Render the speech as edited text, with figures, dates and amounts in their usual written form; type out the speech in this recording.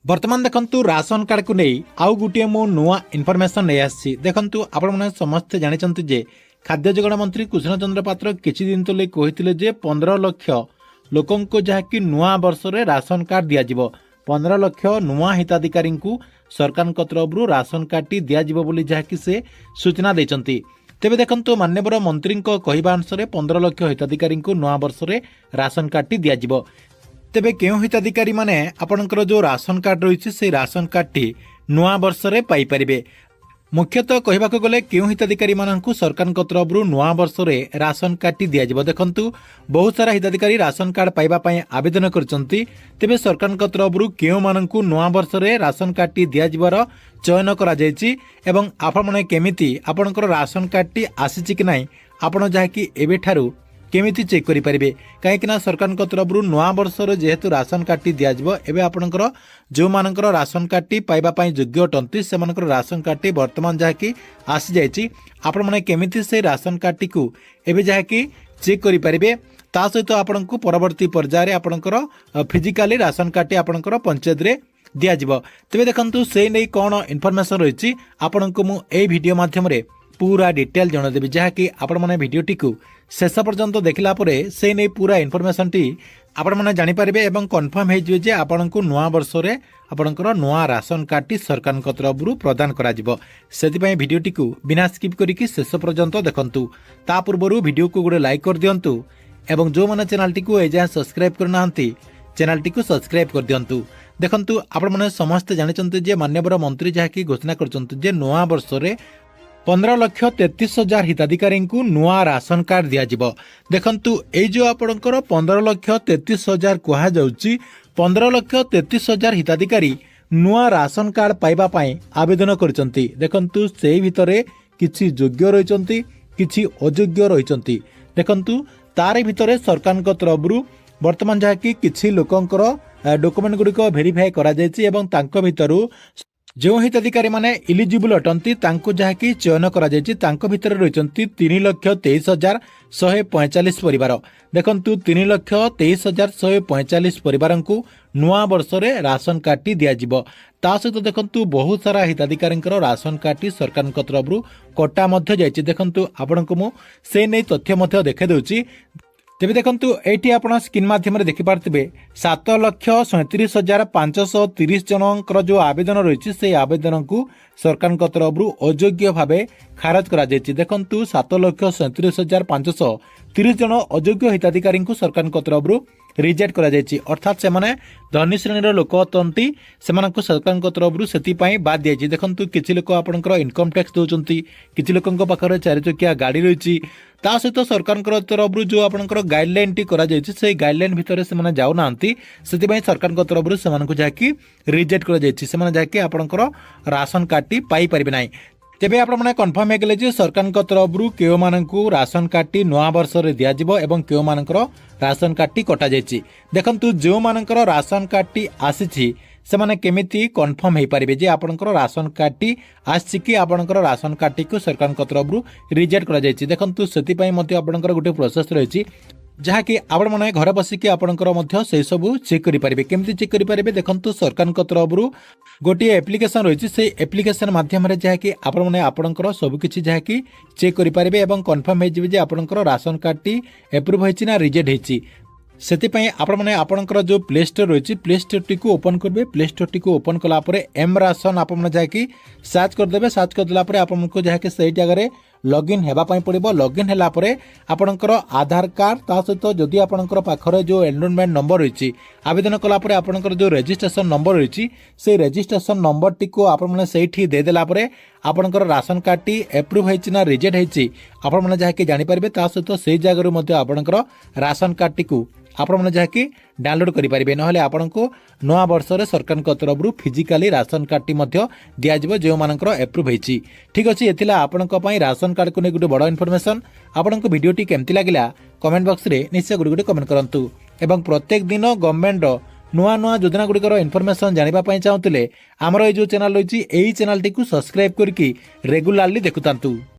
बर्तमान देखंतु ration card को नहीं आउ गोटे मो नुआ इनफॉरमेशन नहीं आसी देखंतु आपण माने समस्त जानिचंती जे खाद्य जोगाण मंत्री कृष्ण चंद्र पात्र किछि दिन तले कहिथिले जे 15 लाख लोकन को जहाँकि नुआ वर्ष रे राशन कार्ड दिया जिवो 15 लाख नुआ हिताधिकारी को सरकार तरफ राशन कार्ड टी दिया जिवो बोली जहाँकि से सूचना देचंती। तेबे देखंतु माननीय मंत्री कहवा अनुसार 15 लाख हिताधिकारी को नुआ वर्ष रे राशन कार्ड टी दिया जिवो। तेबे केउं हिताधिकारी माने आपणकर जो राशन कार्ड रही से राशन कार्ड टी नुआ वर्ष रे पाई परिबे। मुख्यतः कहबाक गले केउं हिताधिकारी माननकु सरकार तरफ नुआ वर्ष रे राशन कार्ड टी दिया जिवो। देखंतु बहुत सारा हिताधिकारी राशन कार्ड पाइबा पई आवेदन करचंती। तेबे सरकार तरफ केउं माननकु नुआ वर्ष रे राशन कार्ड टी दिया जिवार चयन करा जायछि एवं आपण माने केमिति आपणकर राशन कार्ड टी आसीछि कि नाही आपण जाकी एबे ठारू केमिति चेक करि परिबे काहेकि सरकार तरफ नुआ वर्ष जेहेतु राशन कार्ड टी दिया जिवो। एबे आपणकर जो मानकर राशन कार्ड टी पाइबा पई योग्य अटंती से मानकर राशन कार्ड टी वर्तमान जाकी आसी जायछि आपण माने केमिति से राशन कार्ड टी को एबे जाकी चेक करि परिबे। ता सहित आपणको परवर्ती पर्याय आपणकर फिजिकली राशन कार्ड टी आपणकर पंचायत रे दिया जिवो। तबे देखंतु से नै कोन इन्फॉर्मेशन रहिछि आपणको मु ए वीडियो माध्यम रे पूरा डिटेल जण देबी जहाँकि आपण माने वीडियोटी को शेष पर्यंत देखला परे से नै पूरा इन्फॉर्मेशन टी आपण माने जानि परिबे एवं कंफर्म हे जे आपणको नुआ वर्ष रे आपणकर नुआ राशन कार्ड टी सरकार तरफ प्रदान करा जिवो। सेति पई वीडियोटी को बिना स्किप करिकि शेष पर्यंत देखंतु। ता पूर्वरु वीडियो को गोटे लाइक कर दियंतु एवं जो माने चैनल टी को एजा सब्सक्राइब करनाहंती चैनल टी को सब्सक्राइब कर दियंतु। देखंतु आपण माने समस्त जानिचंती जे माननीय मंत्री जहाँकि घोषणा करचंती जे नुआ वर्ष रे 15,33,000 हिताधिकारी को नुआ राशन कार्ड दिया जिवो। देखंतु ए जो आपणकर 15,33,000 कहा जाउची 15,33,000 हिताधिकारी नुआ राशन कार्ड पाइबा पई आवेदन करचंती। देखंतु सेही भितरे किछि योग्य रहिचंती किछि अयोग्य रहिचंती। देखंतु तारे भितरे सरकार तरफ वर्तमान जहाँकि किछि लोकंकर डॉक्यूमेंट गुड़िक वेरीफाई करा जायछि एवं तांको भितरु जो हिताधिकारी माने इलिजिबल अटंती तांको जहाँकि चयन करा जायछि तांको भितर रहिचंती 3,23,145 परिवार। देखंतु 3,23,145 परिवार को नुआ वर्ष रे राशन कार्ड टी दिया जिवो। ता सहित देखंतु बहुत सारा हिताधिकारी राशन कार्ड टी सरकार तरफ कटा मध्य जायछि। देखंतु आपनको मु से नै तथ्य मध्य देखे दउछि। तेबे देखंतु एटी आपण स्क्रीन माध्यम रे देखि पारथिबे 7,37,530 जनकर जो आवेदन रही से आवेदन को सरकार तरफ अयोग्य भावे खारज करा जायछि। देखंतु 7,37,530 जन अयोग्य हिताधिकारी को सरकार तरफ रिजेक्ट करा जायछि। अर्थात से माने धनी श्रेणी लोक अटंती सेमानकु सरकार तरफ सेति पई बाद दियछि। देखंतु किछि लोक आपनकर इनकम टैक्स दोचंती किछि लोकंक पाखरे चारि चकिया गाड़ी रहिछि ता सहित सरकार तरफ जो आपनकर गाइडलाइन टी करा जायछि से गाइडलाइन भितर से माने जाउ नांती सेति पई सरकार तरफ सेमानकु जाकी रिजेक्ट करा जायछि सेमाने जाकी आपनकर राशन कार्ड टी पाई परिबे नाही। तेबे आपण माने कंफर्म हे गेले जे सरकार तरफ केओ माननकु राशन कार्ड टी नुआ वर्ष रे दिया जिवो एवं केओ मानकर राशन कार्ड टी कटा जायछि। देखंतु जो मानकर राशन कार्ड टी आसीछि से माने केमिति कंफर्म हे परिबे जे आपनकर राशन कार्ड टी आछि कि आपनकर राशन कार्ड टी को सरकार तरफ रिजेक्ट करा जायछि। देखंतु सेति पई मध्ये आपनकर गुटे प्रोसेस रहिछि जहाँकि आपण माने घर बसिकी आपणकर मध्य से सब चेक करि परिबे। केमति चेक करि परिबे देखंतु सरकार तरफ गोटे एप्लिकेशन रही से एप्लिकेशन माध्यम रे जहाँकि आपण माने आपणकर सब किछि जहाँकि चेक करि परिबे एवं कंफर्म हे जिवे जे आपणकर राशन कार्ड टी एप्रूव होइछि ना रिजेक्ट होइछि। सेति पई आपण माने आपणकर जो प्ले स्टोर रही प्ले स्टोर टी को ओपन करबे। प्ले स्टोर टी को ओपन कला परे एम राशन आपण माने जहाँकि सर्च कर देबे। सर्च कर देला परे आपनको जहाँकि सेही जगह लॉगिन हेबा पई पड़िबो। लॉगिन हेला परे आपणकर आधार कार्ड ता सहित जदि आपणकर पाखरे जो एनरोलमेंट नंबर रही आवेदन कला परे आपणकर जो रजिस्ट्रेशन नंबर रही से रजिस्ट्रेशन नंबर टी को आपण माने सेठी दे देला परे आपणकर राशन कार्ड टी एप्रूव होइछि ना रिजेक्ट होइछि आपण माने जहाँकि जानि परिबे। ता सहित सेही जगह मध्ये आपणकर राशन कार्ड टी को आपण माने जहाँकि डाउनलोड करि परिबे नहले आपनको नवा वर्ष रे सरकार तरफ फिजिकली राशन कार्ड टी मध्य दिया जिवो जो मानकर एप्रूव होइछि। ठीक अछि एथिला आपनको पई राशन कार्ड को नै गुटे बड़ इन्फॉर्मेशन। आपनको वीडियोटी केमति लागिला कमेंट बॉक्स रे निश्चय गुटे कमेंट करंतु एवं प्रत्येक दिन गवर्नमेंट नुआ नुआ योजना गुड़िकर इन्फॉर्मेशन जानिबा पई चाहुतिले हमर ए जो चैनल रहिछि एई चैनल टी को सब्सक्राइब करके रेगुलरली देखुतांतु।